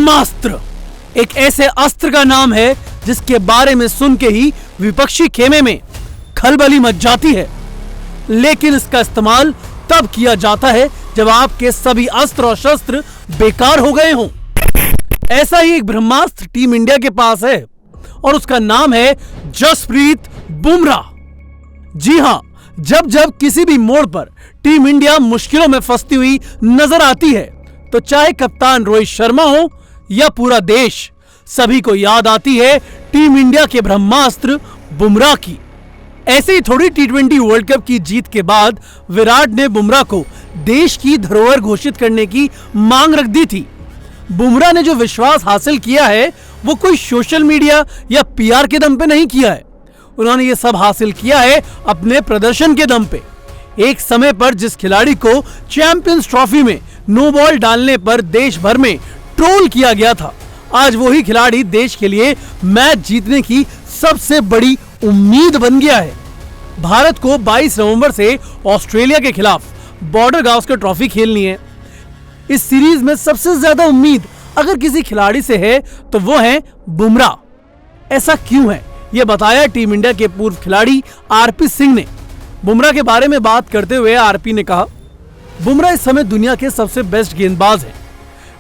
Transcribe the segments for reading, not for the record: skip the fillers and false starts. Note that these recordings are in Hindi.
ब्रह्मास्त्र एक ऐसे अस्त्र का नाम है जिसके बारे में सुन के ही विपक्षी खेमे में खलबली मच जाती है, लेकिन इसका इस्तेमाल तब किया जाता है जब आपके सभी अस्त्र और शस्त्र बेकार हो गए हों। ऐसा ही एक ब्रह्मास्त्र टीम इंडिया के पास है और उसका नाम है जसप्रीत बुमराह। जी हां, जब जब किसी भी मोड़ पर टीम इंडिया मुश्किलों में फंसती हुई नजर आती है तो चाहे कप्तान रोहित शर्मा हो या पूरा देश, सभी को याद आती है टीम इंडिया के ब्रह्मास्त्र बुमराह की। ऐसे ही थोड़ी टी20 वर्ल्ड कप की जीत के बाद विराट ने बुमराह को देश की धरोहर घोषित करने की मांग रख दी थी। बुमराह ने जो विश्वास हासिल किया है वो कोई सोशल मीडिया या पीआर के दम पे नहीं किया है, उन्होंने ये सब हासिल किया है अपने प्रदर्शन के दम पे। एक समय पर जिस खिलाड़ी को चैंपियंस ट्रॉफी में नो बॉल डालने पर देश भर में ट्रोल किया गया था, आज वही खिलाड़ी देश के लिए मैच जीतने की सबसे बड़ी उम्मीद बन गया है। भारत को 22 नवंबर से ऑस्ट्रेलिया के खिलाफ बॉर्डर गावस्कर ट्रॉफी खेलनी है। इस सीरीज में सबसे ज्यादा उम्मीद अगर किसी खिलाड़ी से है तो वो है बुमराह। ऐसा क्यों है ये बताया टीम इंडिया के पूर्व खिलाड़ी आरपी सिंह ने। बुमराह के बारे में बात करते हुए आरपी ने कहा, बुमराह इस समय दुनिया के सबसे बेस्ट गेंदबाज हैं।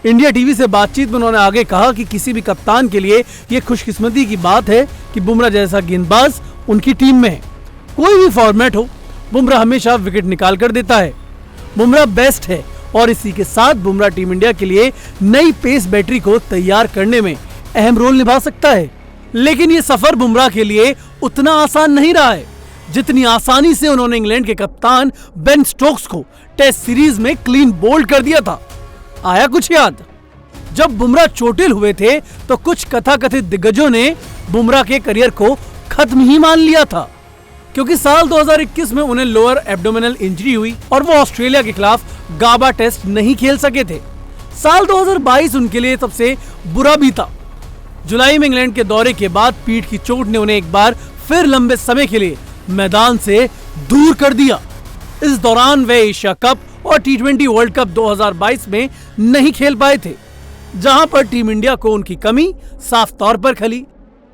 इंडिया टीवी से बातचीत में उन्होंने आगे कहा कि किसी भी कप्तान के लिए यह खुशकिस्मती की बात है कि बुमराह जैसा गेंदबाज उनकी टीम में है। कोई भी फॉर्मेट हो, बुमराह हमेशा विकेट निकाल कर देता है। बुमराह बेस्ट है और इसी के साथ बुमराह टीम इंडिया के लिए नई पेस बैटरी को तैयार करने में अहम रोल निभा सकता है। लेकिन ये सफर बुमराह के लिए उतना आसान नहीं रहा है जितनी आसानी से उन्होंने इंग्लैंड के कप्तान बेन स्टोक्स को टेस्ट सीरीज में क्लीन बोल्ड कर दिया था। आया कुछ याद? जब बुमराह चोटिल हुए थे तो कुछ कथाकथित दिग्गजों ने बुमराह के करियर को खत्म ही मान लिया था, क्योंकि साल 2021 में उन्हें लोअर एब्डोमिनल इंजरी हुई और वो ऑस्ट्रेलिया के खिलाफ गाबा टेस्ट नहीं खेल सके थे। साल 2022 उनके लिए सबसे बुरा बीता। जुलाई में इंग्लैंड के दौरे के बाद पीठ की चोट ने उन्हें एक बार फिर लंबे समय के लिए मैदान से दूर कर दिया। इस दौरान वे एशिया कप और टी20 वर्ल्ड कप 2022 में नहीं खेल पाए थे, जहां पर टीम इंडिया को उनकी कमी साफ तौर पर खली।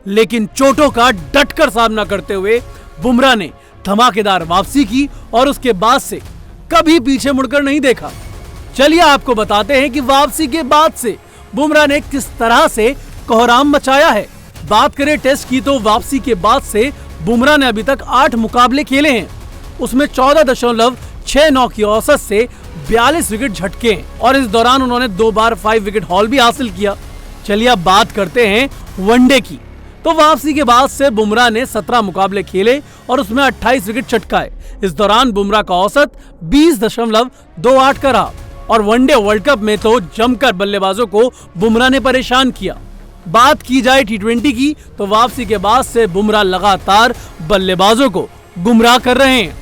लेकिन चोटों का डटकर सामना करते हुए बुमराह ने धमाकेदार वापसी की और उसके बाद से कभी पीछे मुड़कर नहीं देखा। चलिए आपको बताते हैं कि वापसी के बाद से बुमराह ने किस तरह से कोहराम मचाया है। बात करें टेस्ट की तो वापसी के बाद से बुमराह ने अभी तक 8 मुकाबले खेले हैं, उसमें 14.69 की औसत से 42 विकेट झटके हैं और इस दौरान उन्होंने 2 बार 5 विकेट हॉल भी हासिल किया। चलिए अब बात करते हैं वनडे की। तो वापसी के बाद से बुमराह ने 17 मुकाबले खेले और उसमें 28 विकेट चटकाए। इस दौरान बुमराह का औसत 20.28 का रहा और वनडे वर्ल्ड कप में तो जमकर बल्लेबाजों को बुमराह ने परेशान किया। बात की जाए टी20 की तो वापसी के बाद से बुमराह लगातार बल्लेबाजों को गुमराह कर रहे हैं।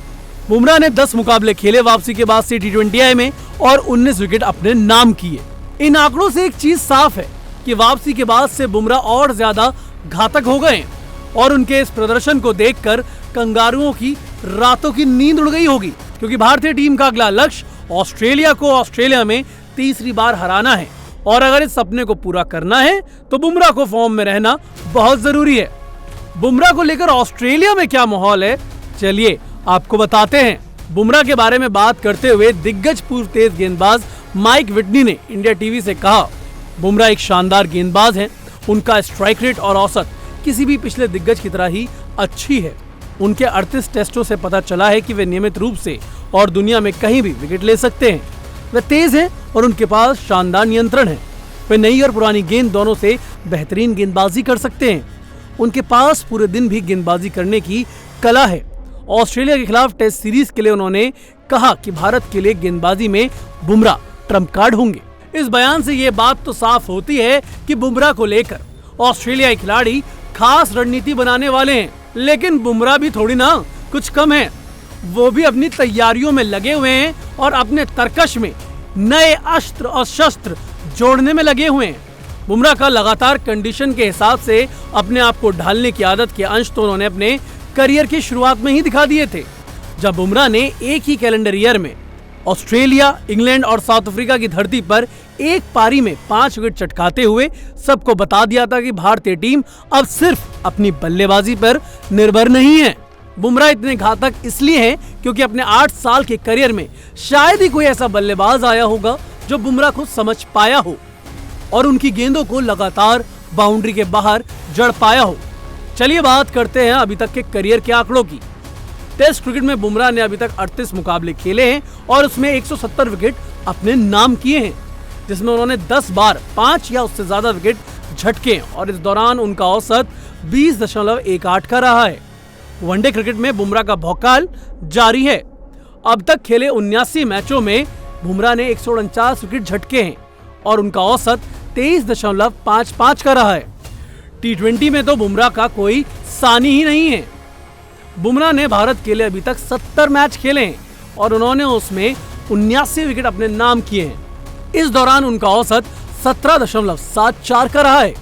बुमराह ने 10 मुकाबले खेले वापसी के बाद से टी20 में और 19 विकेट अपने नाम किए। इन आंकड़ों से एक चीज साफ है कि वापसी के बाद से बुमराह और ज्यादा घातक हो गए और उनके इस प्रदर्शन को देखकर कंगारुओं की रातों की नींद उड़ गई होगी, क्योंकि भारतीय टीम का अगला लक्ष्य ऑस्ट्रेलिया को ऑस्ट्रेलिया में तीसरी बार हराना है और अगर इस सपने को पूरा करना है तो बुमराह को फॉर्म में रहना बहुत जरूरी है। बुमराह को लेकर ऑस्ट्रेलिया में क्या माहौल है, चलिए आपको बताते हैं। बुमराह के बारे में बात करते हुए दिग्गज पूर्व तेज गेंदबाज माइक विटनी ने इंडिया टीवी से कहा, बुमराह एक शानदार गेंदबाज हैं, उनका स्ट्राइक रेट और औसत किसी भी पिछले दिग्गज की तरह ही अच्छी है। उनके 38 टेस्टों से पता चला है कि वे नियमित रूप से और दुनिया में कहीं भी विकेट ले सकते हैं। वे तेज हैं और उनके पास शानदार नियंत्रण है। वे नई और पुरानी गेंद दोनों से बेहतरीन गेंदबाजी कर सकते हैं। उनके पास पूरे दिन भी गेंदबाजी करने की कला है। ऑस्ट्रेलिया के खिलाफ टेस्ट सीरीज के लिए उन्होंने कहा कि भारत के लिए गेंदबाजी में बुमराह ट्रम्प कार्ड होंगे। इस बयान से ये बात तो साफ होती है कि बुमराह को लेकर ऑस्ट्रेलियाई खिलाड़ी खास रणनीति बनाने वाले हैं, लेकिन बुमराह भी थोड़ी ना कुछ कम है। वो भी अपनी तैयारियों में लगे हुए हैं और अपने तरकश में नए अस्त्र और शस्त्र जोड़ने में लगे हुए हैं। बुमराह का लगातार कंडीशन के हिसाब से अपने आप को ढालने की आदत के अंश तो उन्होंने अपने करियर की शुरुआत में ही दिखा दिए थे, जब बुमराह ने एक ही कैलेंडर ईयर में ऑस्ट्रेलिया, इंग्लैंड और साउथ अफ्रीका की धरती पर एक पारी में 5 विकेट चटकाते हुए सबको बता दिया था कि भारतीय टीम अब सिर्फ अपनी बल्लेबाजी पर निर्भर नहीं है। बुमराह इतने घातक इसलिए हैं क्योंकि अपने 8 साल के करियर में शायद ही कोई ऐसा बल्लेबाज आया होगा जो बुमराह को समझ पाया हो और उनकी गेंदों को लगातार बाउंड्री के बाहर जड़ पाया हो। चलिए बात करते हैं अभी तक के करियर के आंकड़ों की। टेस्ट क्रिकेट में बुमराह ने अभी तक 38 मुकाबले खेले हैं और उसमें 170 विकेट अपने नाम किए हैं, जिसमें उन्होंने 10 बार 5 या उससे ज्यादा विकेट झटके और इस दौरान उनका औसत 20.18 का रहा है। वनडे क्रिकेट में बुमराह का भौकाल जारी है। अब तक खेले 79 मैचों में बुमराह ने 149 विकेट झटके हैं और उनका औसत 23.55 का रहा है। T20 में तो बुमराह का कोई सानी ही नहीं है। बुमराह ने भारत के लिए अभी तक 70 मैच खेले हैं और उन्होंने उसमें 79 विकेट अपने नाम किए हैं। इस दौरान उनका औसत 17.74 का रहा है।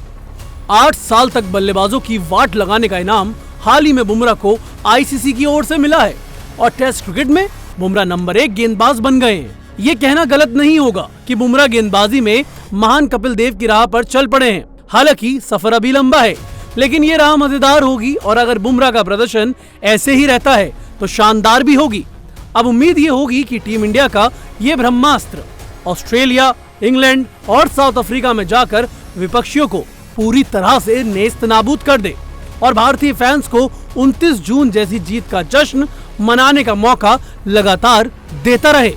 8 साल तक बल्लेबाजों की वाट लगाने का इनाम हाल ही में बुमराह को ICC की ओर से मिला है और टेस्ट क्रिकेट में बुमराह नंबर 1 गेंदबाज बन गए हैं। ये कहना गलत नहीं होगा कि बुमराह गेंदबाजी में महान कपिल देव की राह पर चल पड़े हैं। हालांकि सफर अभी लंबा है, लेकिन ये राह मजेदार होगी और अगर बुमराह का प्रदर्शन ऐसे ही रहता है तो शानदार भी होगी। अब उम्मीद ये होगी कि टीम इंडिया का ये ब्रह्मास्त्र ऑस्ट्रेलिया, इंग्लैंड और साउथ अफ्रीका में जाकर विपक्षियों को पूरी तरह से नेस्त नाबूद कर दे और भारतीय फैंस को 29 जून जैसी जीत का जश्न मनाने का मौका लगातार देता रहे।